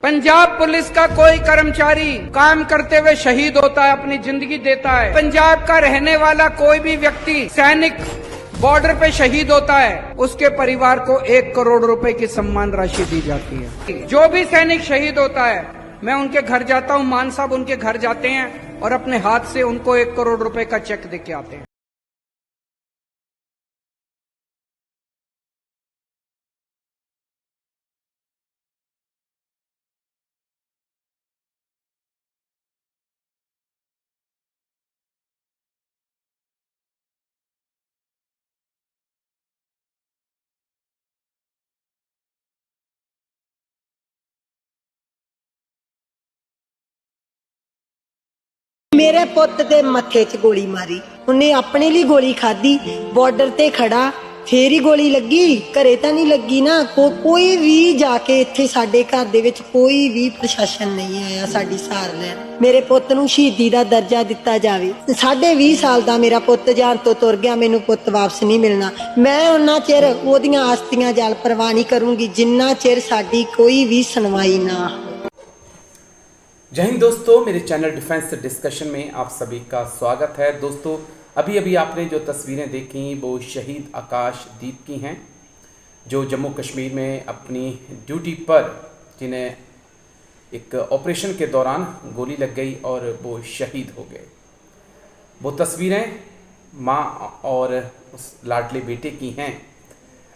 Punjab police का कोई कर्मचारी काम करते हुए शहीद होता है, अपनी जिंदगी देता है। पंजाब का रहने वाला कोई भी व्यक्ति सैनिक बॉर्डर पे शहीद होता है, उसके परिवार को 1 करोड़ रुपए की सम्मान राशि दी जाती है। जो भी सैनिक शहीद होता है, मैं उनके घर जाता हूं, मान साहब उनके घर जाते हैं और अपने हाथ से उनको 1 करोड़ रुपए का चेक दे के आते हैं। मेरे पुत दे मथे च गोली मारी, उन्हें अपने लिए गोली खाधी, बॉर्डर ते खड़ा फिर ही गोली लगी, घरे तां नहीं लगी ना। कोई भी जाके इत्थे साडे घर दे विच कोई भी प्रशासन नहीं आया साडी सार लैण। मेरे पुत नूं शहीदी दा दर्जा दिता जावे। 20.5 साल दा मेरा पुत जान तो तुर गया, मैनूं पुत वापस नहीं मिलना। मैं उन्ना चिर ओहदियां आस्तियां जल परवाह नहीं करूंगी जिन्ना चिर साडी कोई भी सुनवाई ना। जय हिंद दोस्तों, मेरे चैनल डिफेंस डिस्कशन में आप सभी का स्वागत है। दोस्तों, अभी आपने जो तस्वीरें देखी वो शहीद आकाशदीप की हैं, जो जम्मू कश्मीर में अपनी ड्यूटी पर जिन्हें एक ऑपरेशन के दौरान गोली लग गई और वो शहीद हो गए। वो तस्वीरें माँ और उस लाडले बेटे की हैं।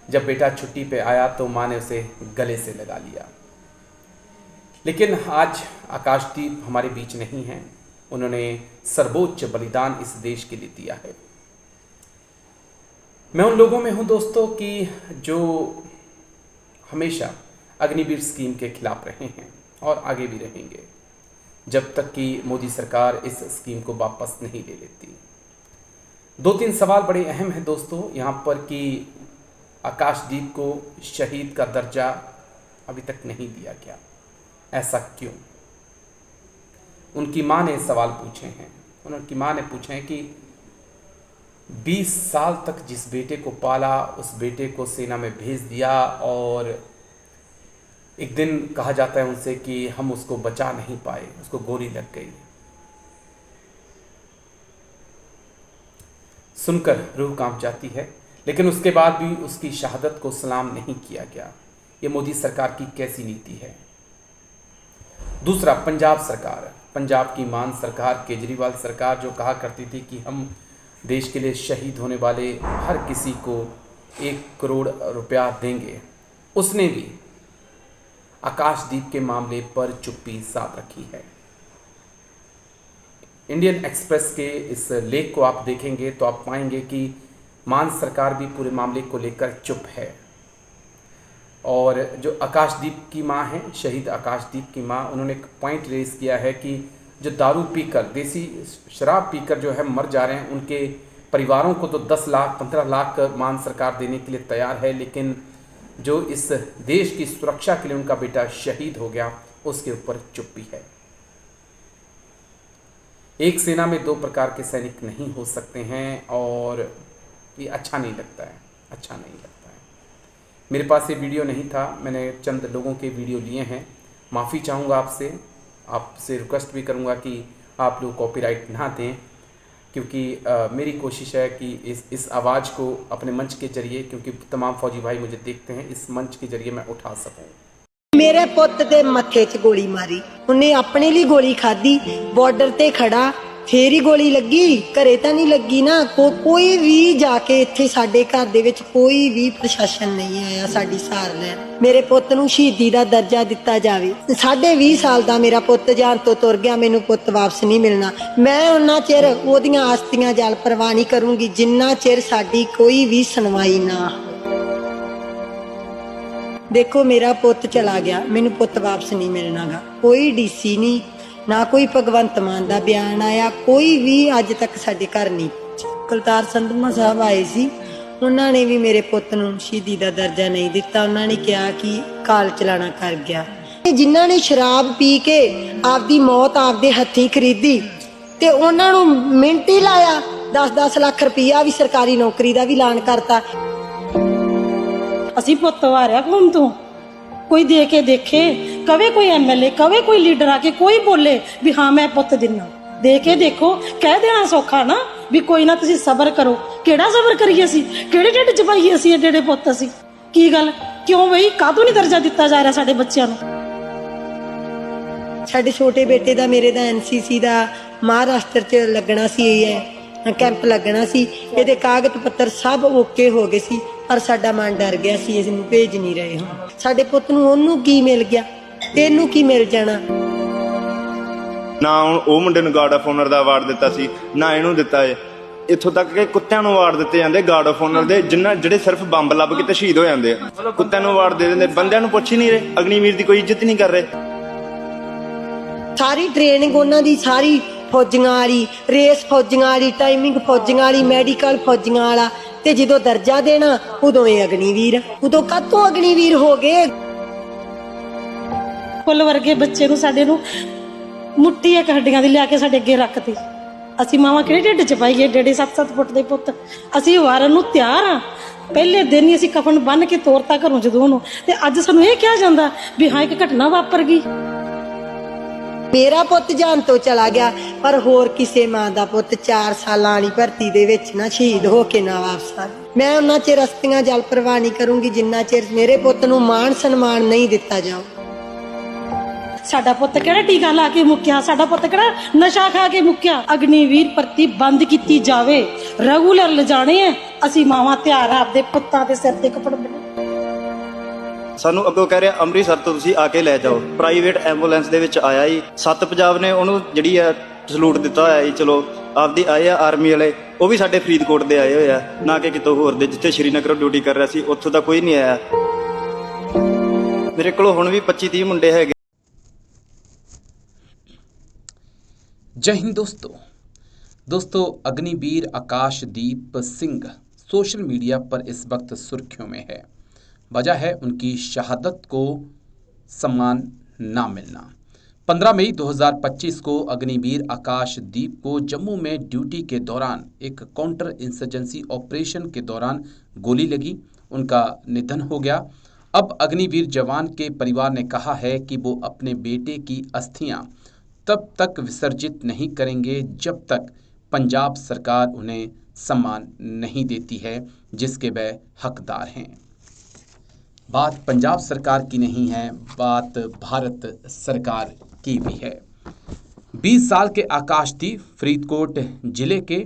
जब बेटा छुट्टी पे आया तो माँ ने उसे गले से लगा लिया। लेकिन आज आकाशदीप हमारे बीच नहीं हैं। उन्होंने सर्वोच्च बलिदान इस देश के लिए दिया है। मैं उन लोगों में हूं दोस्तों कि जो हमेशा अग्निवीर स्कीम के खिलाफ रहे हैं और आगे भी रहेंगे जब तक कि मोदी सरकार इस स्कीम को वापस नहीं ले लेती। 2-3 सवाल बड़े अहम हैं दोस्तों यहाँ पर कि आकाशदीप को शहीद का दर्जा अभी तक नहीं दिया गया, ऐसा क्यों? उनकी मां ने सवाल पूछे हैं। उनकी मां ने पूछे हैं कि 20 साल तक जिस बेटे को पाला, उस बेटे को सेना में भेज दिया और एक दिन कहा जाता है उनसे कि हम उसको बचा नहीं पाए, उसको गोली लग गई। सुनकर रूह कांप जाती है। लेकिन उसके बाद भी उसकी शहादत को सलाम नहीं किया गया। ये मोदी सरकार की कैसी नीति है? दूसरा, पंजाब सरकार, पंजाब की मान सरकार, केजरीवाल सरकार जो कहा करती थी कि हम देश के लिए शहीद होने वाले हर किसी को 1 करोड़ रुपया देंगे, उसने भी आकाशदीप के मामले पर चुप्पी साध रखी है। इंडियन एक्सप्रेस के इस लेख को आप देखेंगे तो आप पाएंगे कि मान सरकार भी पूरे मामले को लेकर चुप है। और जो आकाशदीप की मां है, शहीद आकाशदीप की मां, उन्होंने एक पॉइंट रेज किया है कि जो दारू पीकर, देसी शराब पीकर जो है मर जा रहे हैं, उनके परिवारों को तो 10 लाख 15 लाख मान सरकार देने के लिए तैयार है, लेकिन जो इस देश की सुरक्षा के लिए उनका बेटा शहीद हो गया, उसके ऊपर चुप्पी है। एक सेना में 2 प्रकार के सैनिक नहीं हो सकते हैं और ये अच्छा नहीं लगता है, अच्छा नहीं लगता है। मेरे पास ये वीडियो नहीं था, मैंने चंद लोगों के वीडियो लिए हैं। माफ़ी चाहूँगा आपसे रिक्वेस्ट भी करूँगा कि आप लोग कॉपीराइट ना दें, क्योंकि मेरी कोशिश है कि इस आवाज़ को अपने मंच के जरिए, क्योंकि तमाम फौजी भाई मुझे देखते हैं, इस मंच के जरिए मैं उठा सकूँ। मेरे पुत दे मथे च गोली मारी, उन्हें अपने लिए गोली खाधी, बॉर्डर ते खड़ा फिर ही गोली लगी, घरे तां नहीं लगी ना। कोई भी जाके इत्थे साडे घर दे विच कोई भी प्रशासन नहीं आया साडी सार लैण। मेरे पुत नूं शहीदी दा दर्जा दिता जावे। 20.5 साल दा मेरा पुत जान तो तुर गया, मैनूं पुत वापस नहीं मिलना। मैं उन्ना चिर ओहदियां आस्तियां जल परवाह नहीं करूंगी जिन्ना चिर साडी कोई भी सुनवाई ना। देखो, मेरा पुत चला गया, मैनूं पुत वापस नहीं मिलनागा। कोई डीसी नहीं, ना कोई भगवंत मान का बयान आया, कोई भी अज तक साडे घर नहीं। करतार संधमा साहब आए सी, उन्होंने भी मेरे पुत नूं शहीदी का दर्जा नहीं दिता। उन्होंने कहा कि काल चलाना कर गया। जिन्हों ने शराब पी के आपदी मौत आपदे हथी खरीदी ते उन्हां नूं मिंट ही लाया 10-10 लाख रुपया भी सरकारी नौकरी का भी ऐलान करता। असीं पुत वारिया कौन तो कोई दे के देखे, कवे कोई एमएलए, कवे कोई लीडर आके कोई बोले भी हाँ मैं पुੱਤ दिना, दे के देखो, कह देना सौखा ना भी कोई ना तुसी सबर करो। केड़ा सबर करिए असी, केड़े ढिड च पाइए असी एडे पुੱਤ असी? की गल क्यों बई, काहतों नहीं दर्जा दिता जा रहा साडे बच्चों नूं? ਸਾਡੇ ਛੋਟੇ ਬੇਟੇ ਦਾ, ਮੇਰੇ ਦਾ ਐਨਸੀਸੀ ਦਾ ਮਹਾਰਾਸ਼ਟਰ 'ਚ ਲੱਗਣਾ ਸੀ, ਕੈਂਪ ਲੱਗਣਾ ਸੀ। ਇਹਦੇ ਕਾਗਜ਼ ਪੱਤਰ ਸਭ ਓਕੇ ਹੋ ਗਏ ਸੀ, ਪਰ ਸਾਡਾ ਮਨ ਡਰ ਗਿਆ ਸੀ, ਇਸ ਨੂੰ ਭੇਜ ਨਹੀਂ ਰਹੇ ਹੁਣ। ਸਾਡੇ ਪੁੱਤ ਨੂੰ ਉਹਨੂੰ ਕੀ ਮਿਲ ਗਿਆ, ਇਹਨੂੰ ਕੀ ਮਿਲ ਜਾਣਾ? ਨਾ ਹੁਣ ਉਹ ਮੁੰਡੇ ਨੂੰ ਗਾਰਡ ਆਫ ਆਨਰ ਦਾ ਅਵਾਰਡ ਦਿੱਤਾ ਸੀ, ਨਾ ਇਹਨੂੰ ਦਿੱਤਾ ਏ। ਇੱਥੋਂ ਤੱਕ ਕਿ ਕੁੱਤਿਆਂ ਨੂੰ ਅਵਾਰਡ ਦਿੱਤੇ ਜਾਂਦੇ ਗਾਰਡ ਆਫ ਆਨਰ ਦੇ, ਜਿਹੜੇ ਸਿਰਫ ਬੰਬ ਲੱਭ ਕੇ ਤੇ ਸ਼ਹੀਦ ਹੋ ਜਾਂਦੇ ਆ। ਕੁੱਤਿਆਂ ਨੂੰ ਅਵਾਰਡ ਦੇ ਦਿੰਦੇ, ਬੰਦਿਆਂ ਨੂੰ ਪੁੱਛ ਹੀ ਨਹੀਂ ਰਹੇ। ਅਗਨੀਵੀਰ ਦੀ ਕੋਈ ਇੱਜ਼ਤ ਨਹੀਂ ਕਰ ਰਹੇ। ਸਾਰੀ ਟ੍ਰੇਨਿੰਗ ਉਹਨਾਂ ਦੀ ਸਾਰੀ ਫੌਜੀਆਂ ਵਾਲੀ, ਰੇਸ ਫੌਜੀਆਂ ਵਾਲੀ, ਟਾਈਮਿੰਗ ਫੌਜੀਆਂ ਵਾਲੀ, ਮੈਡੀਕਲ ਫੌਜੀਆਂ ਵਾਲਾ, ਤੇ ਜਦੋਂ ਦਰਜਾ ਦੇਣਾ ਉਦੋਂ ਇਹ ਅਗਨੀਵੀਰ। ਉਦੋਂ ਕਾਹਤੋਂ ਅਗਨੀਵੀਰ ਹੋ ਗਏ? ਫੁੱਲ ਵਰਗੇ ਬੱਚੇ ਨੂੰ ਸਾਡੇ ਨੂੰ ਮੁੱਠੀ ਇੱਕ ਹੱਡੀਆਂ ਦੀ ਲਿਆ ਕੇ ਸਾਡੇ ਅੱਗੇ ਰੱਖਤੀ। ਅਸੀਂ ਮਾਵਾਂ ਕਿਹੜੇ ਢਿੱਡ ਚ ਪਾਈਏ ਡੇਢੇ 7-7 ਫੁੱਟ ਦੇ ਪੁੱਤ? ਅਸੀਂ ਵਾਰਨ ਨੂੰ ਤਿਆਰ ਆ। ਪਹਿਲੇ ਦਿਨ ਹੀ ਅਸੀਂ ਕਫਨ ਬੰਨ ਕੇ ਤੋਰਤਾ ਘਰੋਂ ਜਦੋਂ ਉਹਨੂੰ, ਤੇ ਅੱਜ ਸਾਨੂੰ ਇਹ ਕਿਹਾ ਜਾਂਦਾ ਵੀ ਹਾਂ ਇੱਕ ਘਟਨਾ ਵਾਪਰ ਗਈ। ਮੇਰਾ ਪੁੱਤ ਜਾਨ ਤੋਂ ਚਲਾ ਗਿਆ, ਪਰ ਹੋਰ ਕਿਸੇ ਮਾਂ ਦਾ ਪੁੱਤ 4 ਸਾਲਾਂ ਵਾਲੀ ਭਰਤੀ ਦੇ ਵਿੱਚ ਨਾ ਸ਼ਹੀਦ ਹੋ ਕੇ ਨਾ ਵਾਪਸ ਆ। ਮੈਂ ਉਹਨਾਂ ਚਿਰ ਰਸਤੀਆਂ ਜਲ ਪ੍ਰਵਾਹ ਨਹੀਂ ਕਰੂੰਗੀ ਜਿੰਨਾ ਚਿਰ ਮੇਰੇ ਪੁੱਤ ਨੂੰ ਮਾਣ ਸਨਮਾਨ ਨਹੀਂ ਦਿੱਤਾ ਜਾਊ। ਸਾਡਾ ਪੁੱਤ ਕਿਹੜਾ ਟੀਕਾ ਲਾ ਕੇ ਮੁੱਕਿਆ, ਸਾਡਾ ਪੁੱਤ ਕਿਹੜਾ ਨਸ਼ਾ ਖਾ ਕੇ ਮੁੱਕਿਆ। ਅਗਨੀਵੀਰ ਭਰਤੀ ਬੰਦ ਕੀਤੀ ਜਾਵੇ, ਰੈਗੂਲਰ ਲਿਜਾਣੇ ਆ। ਅਸੀਂ ਮਾਵਾਂ ਤਿਆਰ ਆ ਆਪਦੇ ਪੁੱਤਾਂ ਦੇ ਸਿਰ ਤੇ ਕੱਪੜ ਬੰਨ੍ਹਣ। ਸਾਨੂੰ ਅੱਗੋਂ ਕਹਿ ਰਿਹਾ ਅੰਮ੍ਰਿਤਸਰ ਤੋਂ ਤੁਸੀਂ ਆ ਕੇ ਲੈ ਜਾਓ। ਪ੍ਰਾਈਵੇਟ ਐਂਬੂਲੈਂਸ ਦੇ ਵਿੱਚ ਆਇਆ ਜੀ। 7 ਪੰਜਾਬ ਨੇ ਉਹਨੂੰ ਜਿਹੜੀ ਆ ਸਲੂਟ ਦਿੱਤਾ ਹੋਇਆ ਜੀ। ਚਲੋ ਆਪਦੀ ਆਏ ਆ ਆਰਮੀ ਵਾਲੇ, ਉਹ ਵੀ ਸਾਡੇ ਫਰੀਦਕੋਟ ਦੇ ਆਏ ਹੋਏ ਆ, ਨਾ ਕਿ ਕਿਤੋਂ ਹੋਰ ਦੇ। ਜਿੱਥੇ ਸ਼੍ਰੀਨਗਰ ਡਿਊਟੀ ਕਰ ਰਿਹਾ ਸੀ ਉੱਥੋਂ ਦਾ ਕੋਈ ਨਹੀਂ ਆਇਆ। ਮੇਰੇ ਕੋਲ ਹੁਣ ਵੀ 25-30 ਮੁੰਡੇ ਹੈਗੇ। जय हिंद दोस्तों अग्निवीर आकाशदीप सिंह सोशल मीडिया पर इस वक्त सुर्खियों में है। वजह है उनकी शहादत को सम्मान ना मिलना। 15 मई 2025 को अग्निवीर आकाशदीप को जम्मू में ड्यूटी के दौरान एक काउंटर इंसर्जेंसी ऑपरेशन के दौरान गोली लगी, उनका निधन हो गया। अब अग्निवीर जवान के परिवार ने कहा है कि वो अपने बेटे की अस्थियां तब तक विसर्जित नहीं करेंगे जब तक पंजाब सरकार उन्हें सम्मान नहीं देती है जिसके वे हकदार हैं। बात पंजाब सरकार की नहीं है, बात भारत सरकार की भी है। 20 साल के आकाशदीप फरीदकोट जिले के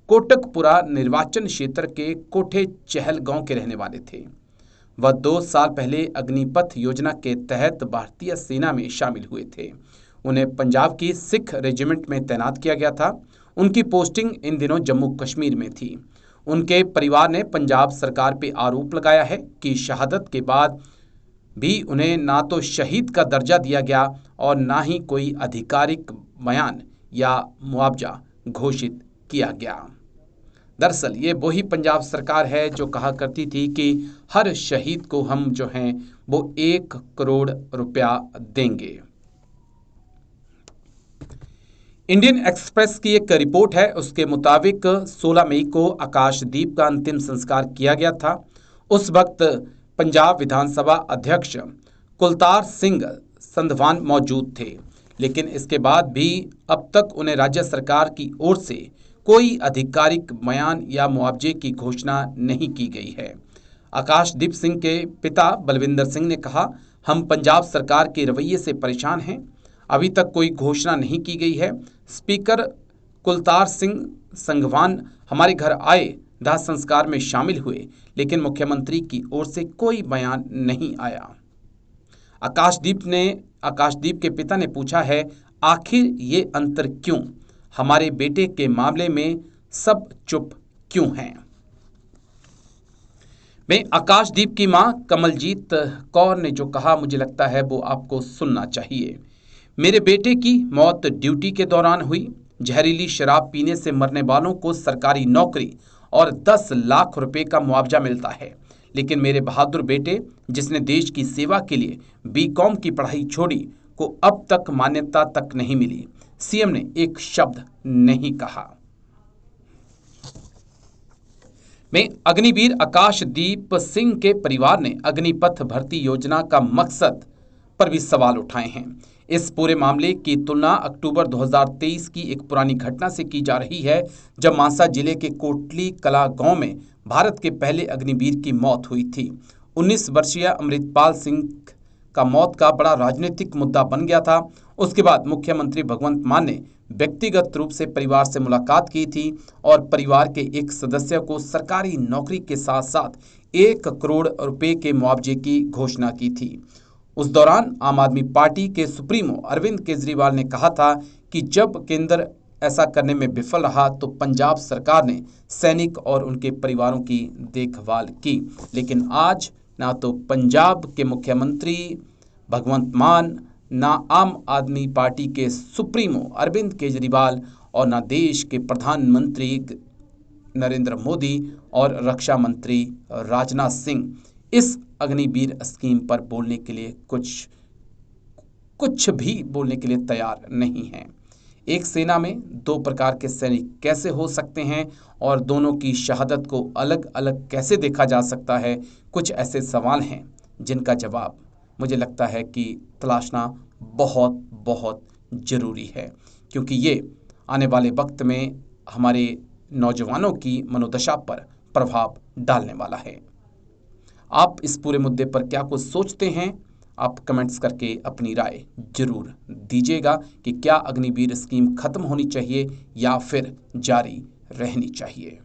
कोटकपुरा निर्वाचन क्षेत्र के कोठे चहल गांव के रहने वाले थे। वह 2 साल पहले अग्निपथ योजना के तहत भारतीय सेना में शामिल हुए थे। उन्हें पंजाब की सिख रेजिमेंट में तैनात किया गया था। उनकी पोस्टिंग इन दिनों जम्मू कश्मीर में थी। उनके परिवार ने पंजाब सरकार पर आरोप लगाया है कि शहादत के बाद भी उन्हें ना तो शहीद का दर्जा दिया गया और ना ही कोई आधिकारिक बयान या मुआवजा घोषित किया गया। दरअसल ये वही पंजाब सरकार है जो कहा करती थी कि हर शहीद को हम जो हैं वो 1 करोड़ रुपया देंगे। इंडियन एक्सप्रेस की एक रिपोर्ट है, उसके मुताबिक 16 मई को आकाशदीप का अंतिम संस्कार किया गया था। उस वक्त पंजाब विधानसभा अध्यक्ष कुलतार सिंह संधवान मौजूद थे, लेकिन इसके बाद भी अब तक उन्हें राज्य सरकार की ओर से कोई आधिकारिक बयान या मुआवजे की घोषणा नहीं की गई है। आकाशदीप सिंह के पिता बलविंदर सिंह ने कहा, हम पंजाब सरकार के रवैये से परेशान हैं, अभी तक कोई घोषणा नहीं की गई है। स्पीकर कुलतार सिंह संघवान हमारे घर आए, दाह संस्कार में शामिल हुए, लेकिन मुख्यमंत्री की ओर से कोई बयान नहीं आया। आकाशदीप के पिता ने पूछा है, आखिर ये अंतर क्यों? हमारे बेटे के मामले में सब चुप क्यों हैं? मैं आकाशदीप की मां कमलजीत कौर ने जो कहा, मुझे लगता है वो आपको सुनना चाहिए। मेरे बेटे की मौत ड्यूटी के दौरान हुई। जहरीली शराब पीने से मरने वालों को सरकारी नौकरी और 10 लाख रुपए का मुआवजा मिलता है, लेकिन मेरे बहादुर बेटे जिसने देश की सेवा के लिए बीकॉम की पढ़ाई छोड़ी को अब तक मान्यता तक नहीं मिली। सीएम ने एक शब्द नहीं कहा। में अग्निवीर आकाशदीप सिंह के परिवार ने अग्निपथ भर्ती योजना का मकसद पर भी सवाल उठाए हैं। इस पूरे मामले की तुलना अक्टूबर 2023 की एक पुरानी घटना से की जा रही है, जब मानसा जिले के कोटली कला गांव में भारत के पहले अग्निवीर की मौत हुई थी। 19 वर्षीय अमृतपाल सिंह का मौत का बड़ा राजनीतिक मुद्दा बन गया था। उसके बाद मुख्यमंत्री भगवंत मान ने व्यक्तिगत रूप से परिवार से मुलाकात की थी और परिवार के एक सदस्य को सरकारी नौकरी के साथ साथ 1 करोड़ रुपए के मुआवजे की घोषणा की थी। उस दौरान आम आदमी पार्टी के सुप्रीमो अरविंद केजरीवाल ने कहा था कि जब केंद्र ऐसा करने में विफल रहा तो पंजाब सरकार ने सैनिक और उनके परिवारों की देखभाल की। लेकिन आज ना तो पंजाब के मुख्यमंत्री भगवंत मान, ना आम आदमी पार्टी के सुप्रीमो अरविंद केजरीवाल और ना देश के प्रधानमंत्री नरेंद्र मोदी और रक्षा मंत्री राजनाथ सिंह इस अग्निवीर स्कीम पर बोलने के लिए कुछ भी बोलने के लिए तैयार नहीं हैं। एक सेना में 2 प्रकार के सैनिक कैसे हो सकते हैं और दोनों की शहादत को अलग अलग कैसे देखा जा सकता है? कुछ ऐसे सवाल हैं जिनका जवाब मुझे लगता है कि तलाशना बहुत बहुत ज़रूरी है, क्योंकि ये आने वाले वक्त में हमारे नौजवानों की मनोदशा पर प्रभाव डालने वाला है। आप इस पूरे मुद्दे पर क्या कुछ सोचते हैं? आप कमेंट्स करके अपनी राय जरूर दीजिएगा कि क्या अग्निवीर स्कीम खत्म होनी चाहिए या फिर जारी रहनी चाहिए।